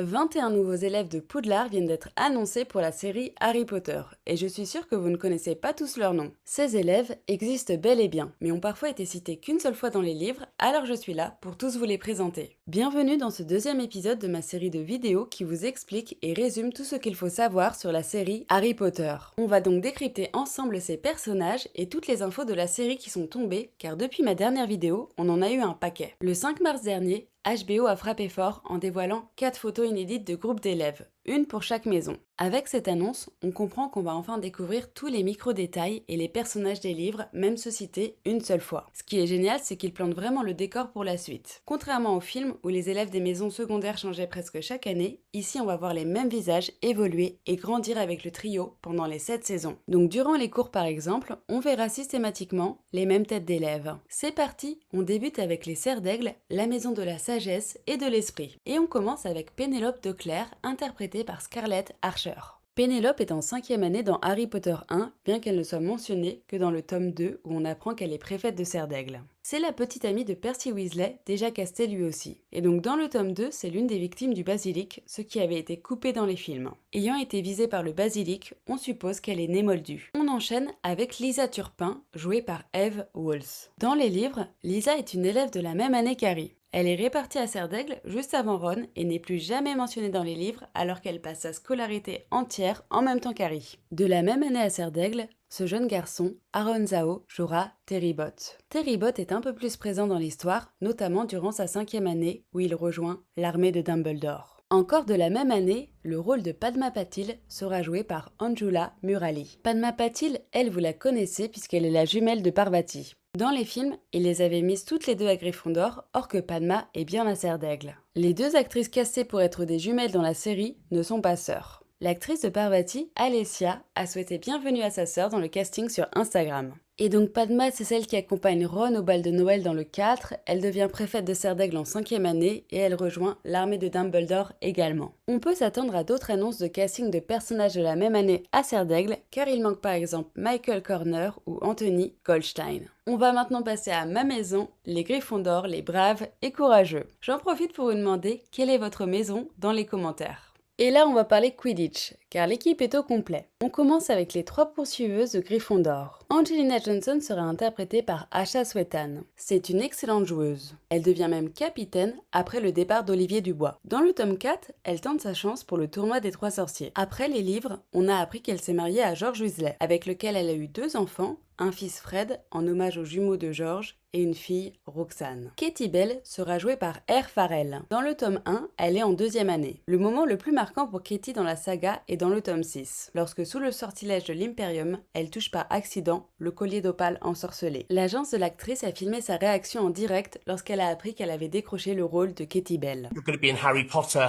21 nouveaux élèves de Poudlard viennent d'être annoncés pour la série Harry Potter, et je suis sûre que vous ne connaissez pas tous leurs noms. Ces élèves existent bel et bien, mais ont parfois été cités qu'une seule fois dans les livres, alors je suis là pour tous vous les présenter. Bienvenue dans ce deuxième épisode de ma série de vidéos qui vous explique et résume tout ce qu'il faut savoir sur la série Harry Potter. On va donc décrypter ensemble ces personnages et toutes les infos de la série qui sont tombées, car depuis ma dernière vidéo, on en a eu un paquet. Le 5 mars dernier, HBO a frappé fort en dévoilant 4 photos inédites de groupes d'élèves, une pour chaque maison. Avec cette annonce, on comprend qu'on va enfin découvrir tous les micro-détails et les personnages des livres, même ceux cités une seule fois. Ce qui est génial, c'est qu'ils plantent vraiment le décor pour la suite. Contrairement au film où les élèves des maisons secondaires changeaient presque chaque année, ici on va voir les mêmes visages évoluer et grandir avec le trio pendant les 7 saisons. Donc durant les cours par exemple, on verra systématiquement les mêmes têtes d'élèves. C'est parti, on débute avec les Serres d'Aigle, la maison de la sagesse et de l'esprit. Et on commence avec Pénélope de Claire, interprétée par Scarlett Archer. Pénélope est en 5e année dans Harry Potter 1, bien qu'elle ne soit mentionnée que dans le tome 2 où on apprend qu'elle est préfète de Serres d'Aigle. C'est la petite amie de Percy Weasley, déjà casté lui aussi. Et donc dans le tome 2, c'est l'une des victimes du basilic, ce qui avait été coupé dans les films. Ayant été visée par le basilic, on suppose qu'elle est née moldue. On enchaîne avec Lisa Turpin, jouée par Eve Walls. Dans les livres, Lisa est une élève de la même année qu'Harry. Elle est répartie à Serres d'Aigle juste avant Ron et n'est plus jamais mentionnée dans les livres alors qu'elle passe sa scolarité entière en même temps qu'Harry. De la même année à Serres d'Aigle, ce jeune garçon, Aaron Zhao, jouera Terry-Bot. Terry-Bot est un peu plus présent dans l'histoire, notamment durant sa 5e année où il rejoint l'armée de Dumbledore. Encore de la même année, le rôle de Padma Patil sera joué par Anjula Murali. Padma Patil, elle, vous la connaissez puisqu'elle est la jumelle de Parvati. Dans les films, ils les avaient mises toutes les deux à Gryffondor, or que Padma est bien la Serre d'Aigle. Les deux actrices castées pour être des jumelles dans la série ne sont pas sœurs. L'actrice de Parvati, Alessia, a souhaité bienvenue à sa sœur dans le casting sur Instagram. Et donc Padma, c'est celle qui accompagne Ron au bal de Noël dans le 4, elle devient préfète de Serres d'Aigle en 5e année et elle rejoint l'armée de Dumbledore également. On peut s'attendre à d'autres annonces de casting de personnages de la même année à Serres d'Aigle, car il manque par exemple Michael Corner ou Anthony Goldstein. On va maintenant passer à ma maison, les Gryffondor, les braves et courageux. J'en profite pour vous demander quelle est votre maison dans les commentaires. Et là, on va parler Quidditch, car l'équipe est au complet. On commence avec les 3 poursuiveuses de Gryffondor. Angelina Johnson sera interprétée par Asha Swetan. C'est une excellente joueuse. Elle devient même capitaine après le départ d'Olivier Dubois. Dans le tome 4, elle tente sa chance pour le tournoi des 3 sorciers. Après les livres, on a appris qu'elle s'est mariée à George Weasley, avec lequel elle a eu 2 enfants, un fils Fred, en hommage aux jumeaux de George, et une fille, Roxane. Katie Bell sera jouée par R. Farrell. Dans le tome 1, elle est en 2e année. Le moment le plus marquant pour Katie dans la saga est dans le tome 6, lorsque sous le sortilège de l'Imperium, elle touche par accident le collier d'opale ensorcelé. L'agence de l'actrice a filmé sa réaction en direct lorsqu'elle a appris qu'elle avait décroché le rôle de Katie Bell. You're going to be in Harry Potter.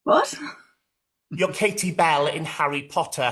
What? You're Katie Bell in Harry Potter.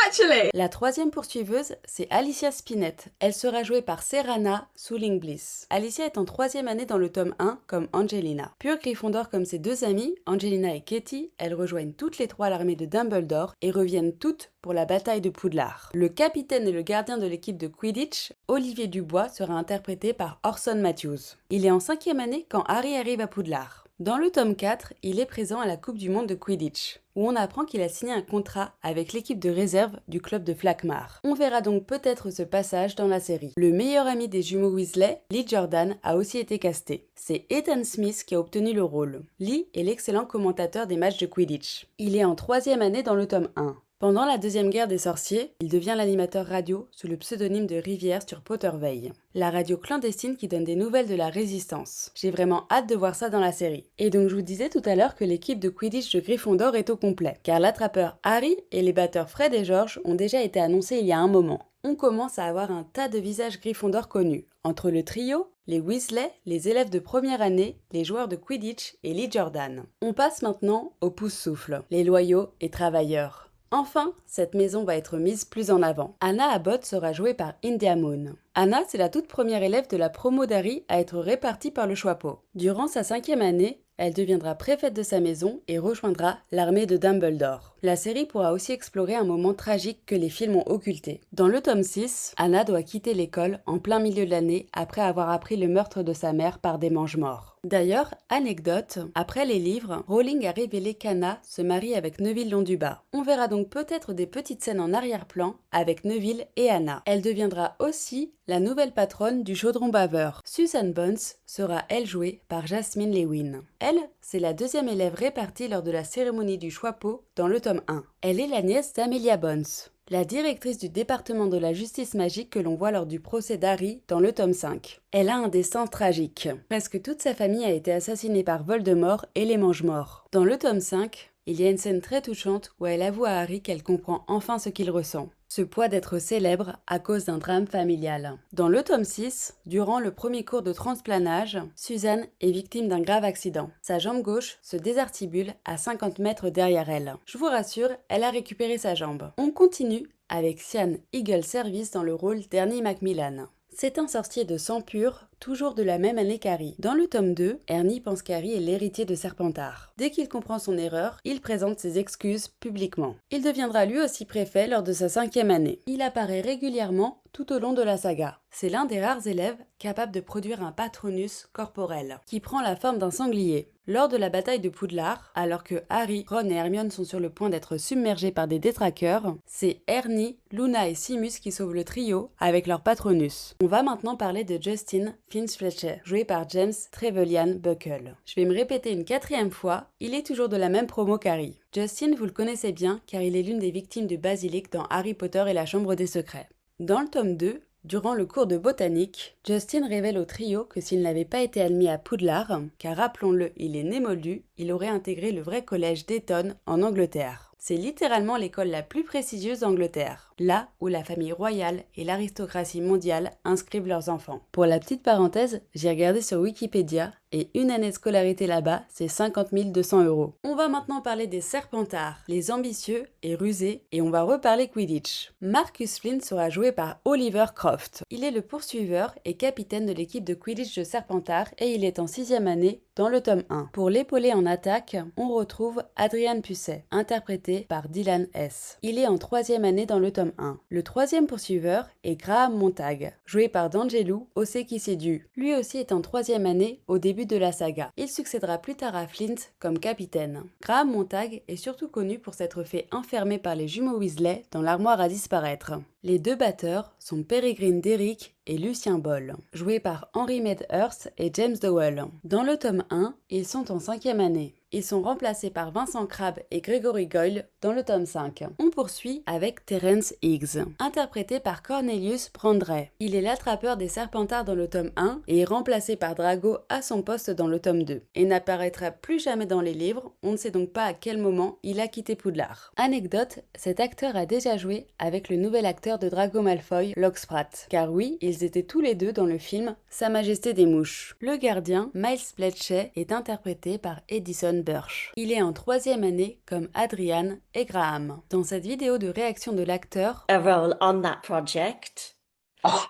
Actually. La 3e poursuiveuse, c'est Alicia Spinett. Elle sera jouée par Serana Souling-Bliss. Alicia est en 3e année dans le tome 1 comme Angelina. Pure Gryffondor comme ses 2 amies, Angelina et Katie, elles rejoignent toutes les 3 l'armée de Dumbledore et reviennent toutes pour la bataille de Poudlard. Le capitaine et le gardien de l'équipe de Quidditch, Olivier Dubois, sera interprété par Orson Matthews. Il est en 5e année quand Harry arrive à Poudlard. Dans le tome 4, il est présent à la Coupe du Monde de Quidditch, où on apprend qu'il a signé un contrat avec l'équipe de réserve du club de Flackmar. On verra donc peut-être ce passage dans la série. Le meilleur ami des jumeaux Weasley, Lee Jordan, a aussi été casté. C'est Ethan Smith qui a obtenu le rôle. Lee est l'excellent commentateur des matchs de Quidditch. Il est en 3e année dans le tome 1. Pendant la deuxième guerre des sorciers, il devient l'animateur radio sous le pseudonyme de Rivière sur Potterveil, la radio clandestine qui donne des nouvelles de la résistance. J'ai vraiment hâte de voir ça dans la série. Et donc je vous disais tout à l'heure que l'équipe de Quidditch de Gryffondor est au complet, car l'attrapeur Harry et les batteurs Fred et George ont déjà été annoncés il y a un moment. On commence à avoir un tas de visages Gryffondor connus. Entre le trio, les Weasley, les élèves de première année, les joueurs de Quidditch et Lee Jordan. On passe maintenant aux pouce-souffles, les loyaux et travailleurs. Enfin, cette maison va être mise plus en avant. Anna Abbott sera jouée par India Moon. Anna, c'est la toute première élève de la promo d'Harry à être répartie par le Choixpeau. Durant sa 5e année, elle deviendra préfète de sa maison et rejoindra l'armée de Dumbledore. La série pourra aussi explorer un moment tragique que les films ont occulté. Dans le tome 6, Anna doit quitter l'école en plein milieu de l'année après avoir appris le meurtre de sa mère par des mange-morts. D'ailleurs, anecdote, après les livres, Rowling a révélé qu'Anna se marie avec Neville Londubat. On verra donc peut-être des petites scènes en arrière-plan avec Neville et Anna. Elle deviendra aussi la nouvelle patronne du chaudron baveur. Susan Bones sera elle jouée par Jasmine Lewin. Elle, c'est la deuxième élève répartie lors de la cérémonie du Choixpeau dans le tome 1. Elle est la nièce d'Amelia Bones, la directrice du département de la justice magique que l'on voit lors du procès d'Harry dans le tome 5. Elle a un destin tragique. Presque toute sa famille a été assassinée par Voldemort et les Mange-Morts. Dans le tome 5, il y a une scène très touchante où elle avoue à Harry qu'elle comprend enfin ce qu'il ressent. Ce poids d'être célèbre à cause d'un drame familial. Dans le tome 6, durant le premier cours de transplanage, Suzanne est victime d'un grave accident. Sa jambe gauche se désarticule à 50 mètres derrière elle. Je vous rassure, elle a récupéré sa jambe. On continue avec Sian Eagle Service dans le rôle d'Ernie Macmillan. C'est un sorcier de sang pur, toujours de la même année qu'Harry. Dans le tome 2, Ernie pense qu'Harry est l'héritier de Serpentard. Dès qu'il comprend son erreur, il présente ses excuses publiquement. Il deviendra lui aussi préfet lors de sa 5e année. Il apparaît régulièrement tout au long de la saga. C'est l'un des rares élèves capables de produire un patronus corporel, qui prend la forme d'un sanglier. Lors de la bataille de Poudlard, alors que Harry, Ron et Hermione sont sur le point d'être submergés par des détraqueurs, c'est Ernie, Luna et Seamus qui sauvent le trio avec leur patronus. On va maintenant parler de Justin Finch-Fletcher, joué par James Trevelyan Buckle. Je vais me répéter une 4e fois, il est toujours de la même promo qu'Harry. Justin, vous le connaissez bien car il est l'une des victimes du basilic dans Harry Potter et la Chambre des Secrets. Dans le tome 2, durant le cours de botanique, Justin révèle au trio que s'il n'avait pas été admis à Poudlard, car rappelons-le, il est né moldu, il aurait intégré le vrai collège d'Eton en Angleterre. C'est littéralement l'école la plus prestigieuse d'Angleterre, là où la famille royale et l'aristocratie mondiale inscrivent leurs enfants. Pour la petite parenthèse, j'ai regardé sur Wikipédia et une année de scolarité là-bas, c'est 50 200 €. On va maintenant parler des Serpentards, les ambitieux et rusés, et on va reparler Quidditch. Marcus Flint sera joué par Oliver Croft. Il est le poursuiveur et capitaine de l'équipe de Quidditch de Serpentard et il est en 6e année dans le tome 1. Pour l'épauler en attaque, on retrouve Adrian Pusset, interprété par Dylan S. Il est en 3e année dans le tome 1. Le 3e poursuiveur est Graham Montague, joué par D'Angelou Osei-Kisedu. Lui aussi est en 3e année au début de la saga. Il succédera plus tard à Flint comme capitaine. Graham Montague est surtout connu pour s'être fait enfermer par les jumeaux Weasley dans l'armoire à disparaître. Les deux batteurs sont Peregrine Derrick et Lucien Ball, joués par Henry Medhurst et James Dowell. Dans le tome 1, ils sont en 5e année. Ils sont remplacés par Vincent Crabbe et Gregory Goyle dans le tome 5. On poursuit avec Terence Higgs, interprété par Cornelius Brandreth. Il est l'attrapeur des Serpentards dans le tome 1 et est remplacé par Drago à son poste dans le tome 2. Et n'apparaîtra plus jamais dans les livres, on ne sait donc pas à quel moment il a quitté Poudlard. Anecdote, cet acteur a déjà joué avec le nouvel acteur de Drago Malfoy, Locke Spratt. Car oui, ils étaient tous les deux dans le film Sa Majesté des Mouches. Le gardien, Miles Bletchley, est interprété par Edison Burch. Il est en 3e année comme Adrian et Graham. Dans cette vidéo de réaction de l'acteur, a role on that project. Oh,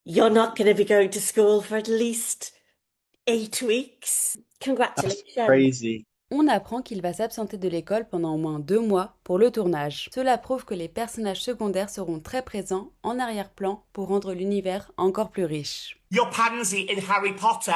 you're not going to be going to school for at least 8 weeks. Congratulations. That's crazy. on apprend qu'il va s'absenter de l'école pendant au moins 2 mois pour le tournage. Cela prouve que les personnages secondaires seront très présents en arrière-plan pour rendre l'univers encore plus riche. You're Pansy in Harry Potter.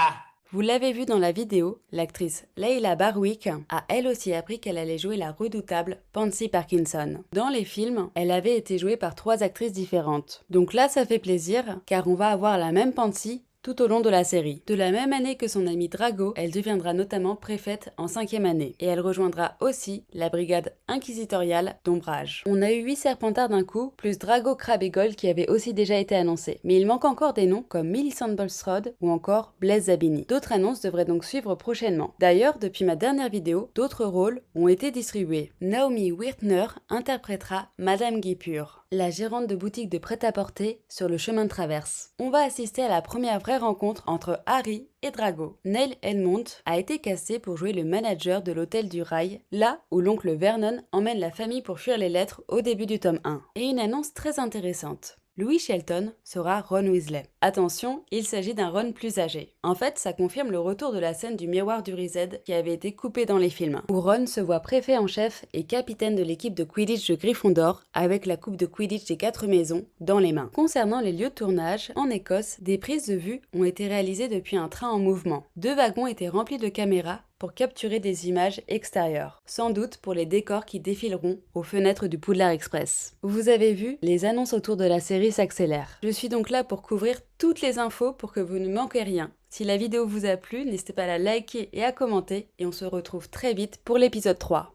Vous l'avez vu dans la vidéo, l'actrice Layla Barwick a elle aussi appris qu'elle allait jouer la redoutable Pansy Parkinson. Dans les films, elle avait été jouée par 3 actrices différentes. Donc là, ça fait plaisir, car on va avoir la même Pansy tout au long de la série. De la même année que son amie Drago, elle deviendra notamment préfète en 5e année. Et elle rejoindra aussi la brigade inquisitoriale d'Ombrage. On a eu 8 Serpentards d'un coup, plus Drago, Crabbe et Goyle qui avaient aussi déjà été annoncés. Mais il manque encore des noms comme Millicent Bulstrode ou encore Blaise Zabini. D'autres annonces devraient donc suivre prochainement. D'ailleurs, depuis ma dernière vidéo, d'autres rôles ont été distribués. Naomi Wirtner interprétera Madame Guipure, la gérante de boutique de prêt-à-porter sur le chemin de traverse. On va assister à la première vraie rencontre entre Harry et Drago. Neil Edmond a été casté pour jouer le manager de l'hôtel du Rail, là où l'oncle Vernon emmène la famille pour fuir les lettres au début du tome 1. Et une annonce très intéressante. Louis Shelton sera Ron Weasley. Attention, il s'agit d'un Ron plus âgé. En fait, ça confirme le retour de la scène du miroir du Riséd qui avait été coupée dans les films, où Ron se voit préfet en chef et capitaine de l'équipe de Quidditch de Gryffondor avec la coupe de Quidditch des 4 maisons dans les mains. Concernant les lieux de tournage, en Écosse, des prises de vue ont été réalisées depuis un train en mouvement. 2 wagons étaient remplis de caméras pour capturer des images extérieures, sans doute pour les décors qui défileront aux fenêtres du Poudlard Express. Vous avez vu, les annonces autour de la série s'accélèrent. Je suis donc là pour couvrir toutes les infos pour que vous ne manquez rien. Si la vidéo vous a plu, n'hésitez pas à la liker et à commenter, et on se retrouve très vite pour l'épisode 3.